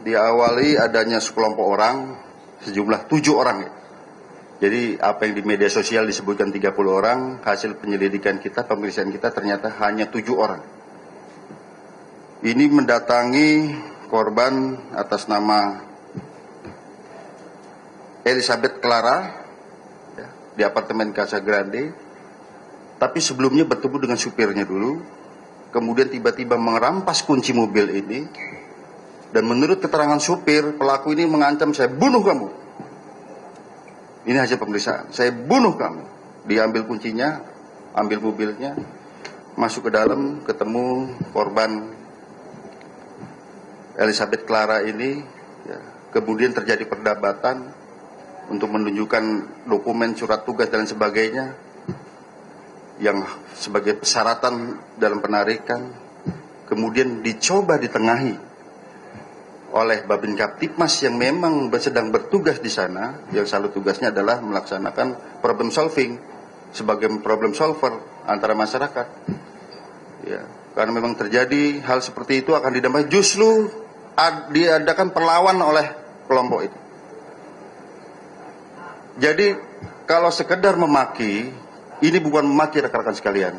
diawali adanya sekelompok orang, sejumlah 7 orang ya. Jadi apa yang di media sosial disebutkan 30 orang, hasil penyelidikan kita, pemeriksaan kita ternyata hanya 7 orang. Ini mendatangi korban atas nama Elizabeth Clara ya, di apartemen Casa Grande. Tapi sebelumnya bertemu dengan supirnya dulu, kemudian tiba-tiba merampas kunci mobil ini. Dan menurut keterangan supir, pelaku ini mengancam, saya bunuh kamu. Ini hasil pemeriksaan, saya bunuh kamu. Diambil kuncinya, ambil mobilnya, masuk ke dalam, ketemu korban Elizabeth Clara ini. Ya. Kemudian terjadi perdebatan untuk menunjukkan dokumen, surat tugas dan sebagainya yang sebagai persyaratan dalam penarikan. Kemudian dicoba ditengahi oleh Babin Kaptipmas yang memang sedang bertugas di sana, yang selalu tugasnya adalah melaksanakan problem solving sebagai problem solver antara masyarakat. Ya, karena memang terjadi hal seperti itu akan didampingi, justru diadakan perlawan oleh kelompok itu. Jadi kalau sekedar memaki, ini bukan memaki rekan-rekan sekalian,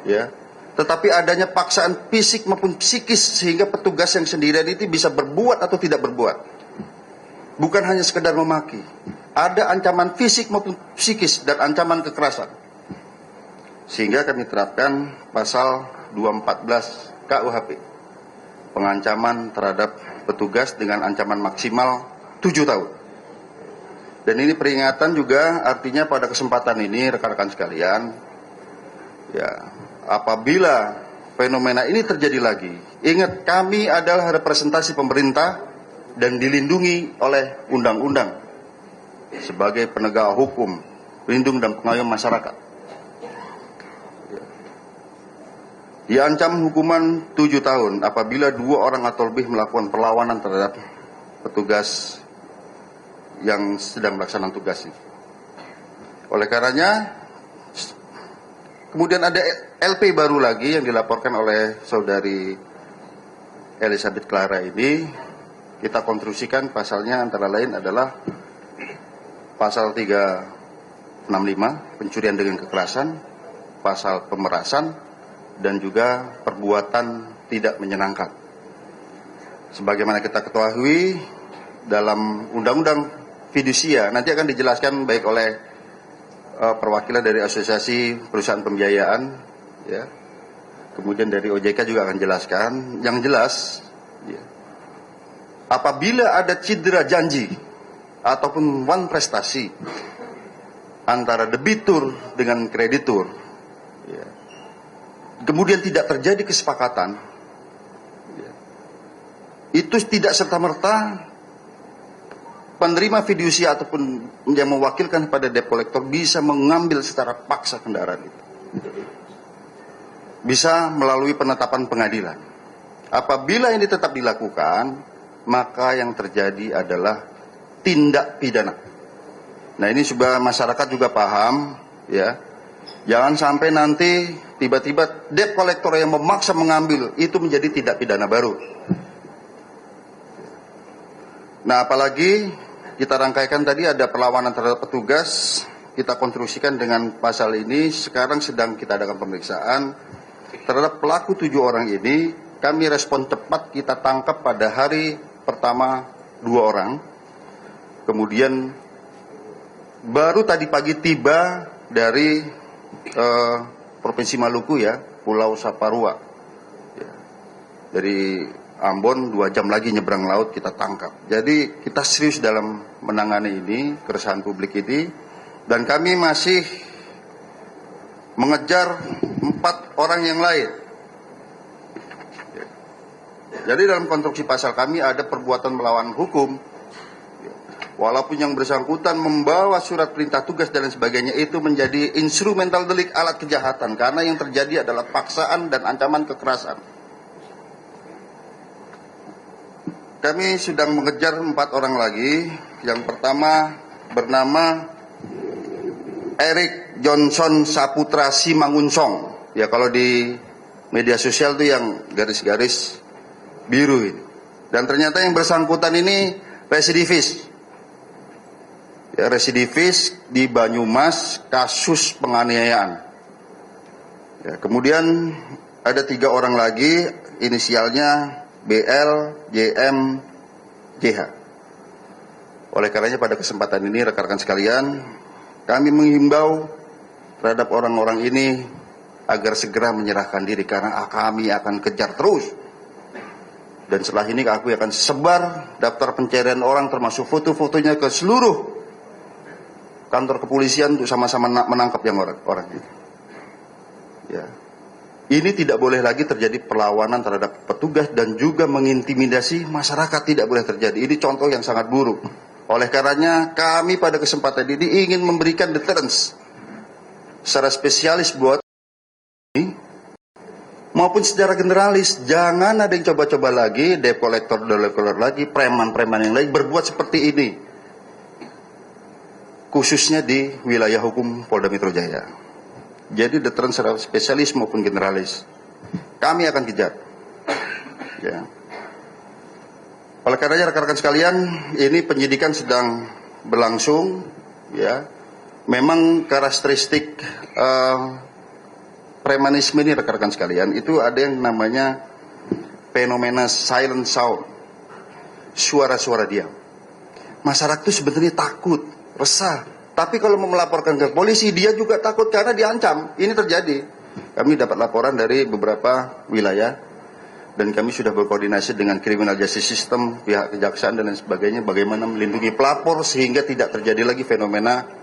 ya. Tetapi adanya paksaan fisik maupun psikis sehingga petugas yang sendirian itu bisa berbuat atau tidak berbuat. Bukan hanya sekedar memaki. Ada ancaman fisik maupun psikis dan ancaman kekerasan. Sehingga kami terapkan pasal 214 KUHP. Pengancaman terhadap petugas dengan ancaman maksimal 7 tahun. Dan ini peringatan juga, artinya pada kesempatan ini rekan-rekan sekalian, ya, apabila fenomena ini terjadi lagi, ingat kami adalah representasi pemerintah dan dilindungi oleh undang-undang sebagai penegak hukum, pelindung dan pengayom masyarakat. Diancam hukuman 7 tahun apabila 2 orang atau lebih melakukan perlawanan terhadap petugas yang sedang melaksanakan tugasnya. Oleh karenanya, kemudian ada LP baru lagi yang dilaporkan oleh saudari Elizabeth Clara ini. Kita konstruksikan pasalnya antara lain adalah pasal 365 pencurian dengan kekerasan, pasal pemerasan, dan juga perbuatan tidak menyenangkan. Sebagaimana kita ketahui dalam undang-undang fidusia, nanti akan dijelaskan baik oleh perwakilan dari asosiasi perusahaan pembiayaan, ya. Kemudian dari OJK juga akan jelaskan. Yang jelas, ya, apabila ada cedera janji ataupun wan prestasi antara debitur dengan kreditur, ya, kemudian tidak terjadi kesepakatan, ya, itu tidak serta-merta penerima fidusia ataupun yang mewakilkan pada debt collector bisa mengambil secara paksa kendaraan itu. Bisa melalui penetapan pengadilan. Apabila ini tetap dilakukan, maka yang terjadi adalah tindak pidana. Nah, ini supaya masyarakat juga paham, ya. Jangan sampai nanti tiba-tiba debt collector yang memaksa mengambil itu menjadi tindak pidana baru. Nah, apalagi kita rangkaikan tadi ada perlawanan terhadap petugas, kita konstruksikan dengan pasal ini. Sekarang sedang kita adakan pemeriksaan terhadap pelaku 7 orang ini. Kami respon cepat, kita tangkap pada hari pertama 2 orang. Kemudian baru tadi pagi tiba dari Provinsi Maluku, ya, Pulau Saparua, ya. Dari Ambon 2 jam lagi nyebrang laut kita tangkap. Jadi kita serius dalam menangani ini, keresahan publik ini. Dan kami masih mengejar 4 orang yang lain. Jadi dalam konstruksi pasal kami ada perbuatan melawan hukum. Walaupun yang bersangkutan membawa surat perintah tugas dan lain sebagainya, itu menjadi instrumental delik, alat kejahatan. Karena yang terjadi adalah paksaan dan ancaman kekerasan. Kami sedang mengejar 4 orang lagi. Yang pertama bernama Eric Johnson Saputra Simangunsong. Ya, kalau di media sosial itu yang garis-garis biru ini. Dan ternyata yang bersangkutan ini residivis. Ya, residivis di Banyumas kasus penganiayaan. Ya, kemudian ada 3 orang lagi, inisialnya BL, JM, JH. Oleh karenanya pada kesempatan ini rekan-rekan sekalian, kami menghimbau terhadap orang-orang ini agar segera menyerahkan diri karena kami akan kejar terus. Dan setelah ini aku akan sebar daftar pencarian orang termasuk foto-fotonya ke seluruh kantor kepolisian untuk sama-sama menangkap yang orang ini. Ya. Ini tidak boleh lagi terjadi perlawanan terhadap petugas dan juga mengintimidasi masyarakat, tidak boleh terjadi. Ini contoh yang sangat buruk. Oleh karenanya kami pada kesempatan ini ingin memberikan deterrence secara spesialis buat ini maupun secara generalis. Jangan ada yang coba-coba lagi, debt collector lagi, preman-preman yang lain berbuat seperti ini. Khususnya di wilayah hukum Polda Metro Jaya. Jadi deterrence secara spesialis maupun generalis. Kami akan kejar. Ya. Oleh karenanya rekan-rekan sekalian, ini penyidikan sedang berlangsung. Ya. Memang karakteristik premanisme ini rekan-rekan sekalian, itu ada yang namanya fenomena silent sound, suara-suara diam. Masyarakat itu sebenarnya takut, resah, tapi kalau mau melaporkan ke polisi dia juga takut karena diancam. Ini terjadi. Kami dapat laporan dari beberapa wilayah dan kami sudah berkoordinasi dengan criminal justice system, pihak kejaksaan dan lain sebagainya, bagaimana melindungi pelapor sehingga tidak terjadi lagi fenomena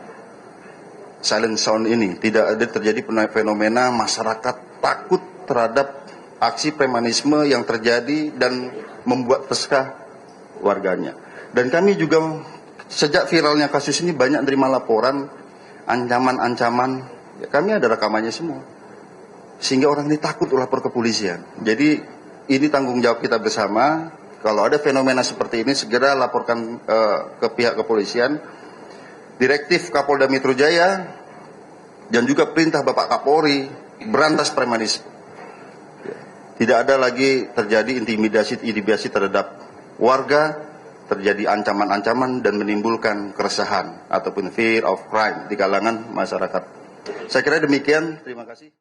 silent sound ini. Tidak ada terjadi fenomena masyarakat takut terhadap aksi premanisme yang terjadi dan membuat resah warganya. Dan kami juga sejak viralnya kasus ini banyak menerima laporan, ancaman-ancaman. Ya, kami ada rekamannya semua. Sehingga orang ini takut lapor ke polisian. Jadi ini tanggung jawab kita bersama. Kalau ada fenomena seperti ini segera laporkan ke pihak kepolisian. Direktif Kapolda Metro Jaya dan juga perintah Bapak Kapolri berantas premanisme. Tidak ada lagi terjadi intimidasi terhadap warga, terjadi ancaman-ancaman dan menimbulkan keresahan ataupun fear of crime di kalangan masyarakat. Saya kira demikian. Terima kasih.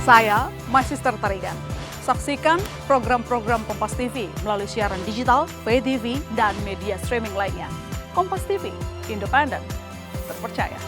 Saya Magister Tarigan. Saksikan program-program Kompas TV melalui siaran digital, pay TV, dan media streaming lainnya. Kompas TV, independen, terpercaya.